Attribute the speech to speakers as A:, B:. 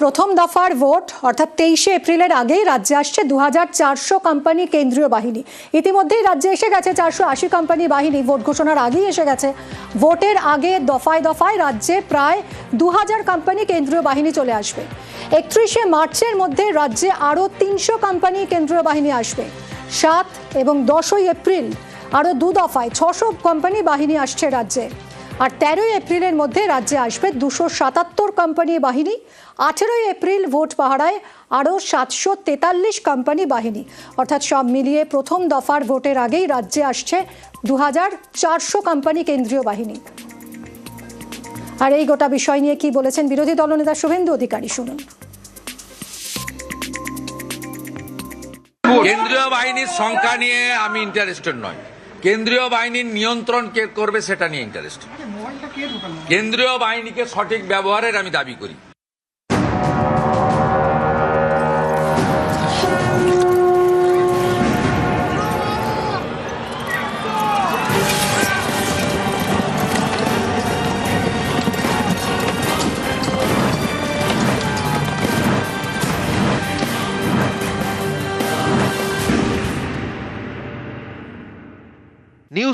A: প্রথম দফার ভোট অর্থাৎ 23শে এপ্রিলের আগেই রাজ্যে আসছে 2400 কোম্পানি কেন্দ্রীয় বাহিনী। ইতিমধ্যেই রাজ্যে এসে গেছে 480 কোম্পানি বাহিনী, ভোট ঘোষণার আগেই এসে গেছে। ভোটের আগে দফায় দফায় রাজ্যে প্রায় 2000 কোম্পানি কেন্দ্রীয় বাহিনী চলে আসবে। 31শে মার্চের মধ্যে রাজ্যে আরও 300 কোম্পানি কেন্দ্রীয় বাহিনী আসবে। 7 এবং 10ই এপ্রিল আরও 2 দফায় 600 কোম্পানি বাহিনী আসছে রাজ্যে। আর 13ই এপ্রিলের মধ্যে রাজ্যে আসবে 277 কোম্পানি বাহিনী। 18ই এপ্রিল ভোট পাহারায় আরও 743 কোম্পানি বাহিনী। অর্থাৎ সব মিলিয়ে প্রথম দফার ভোটের আগেই রাজ্যে আসছে 2400 কোম্পানি কেন্দ্রীয় বাহিনী। আর এই গোটা বিষয় নিয়ে কি বলেছেন বিরোধী দলনেতা শুভেন্দু অধিকারী, শুনুন।
B: কেন্দ্রীয় বাহিনীর সংখ্যা নিয়ে আমি ইন্টারেস্টেড নয়, কেন্দ্রীয় বাহিনীর নিয়ন্ত্রণ কে করবে সেটা নিয়ে ইন্টারেস্টেড। কেন্দ্রীয় বাহিনীকে সঠিক ব্যবহারের আমি দাবি করি।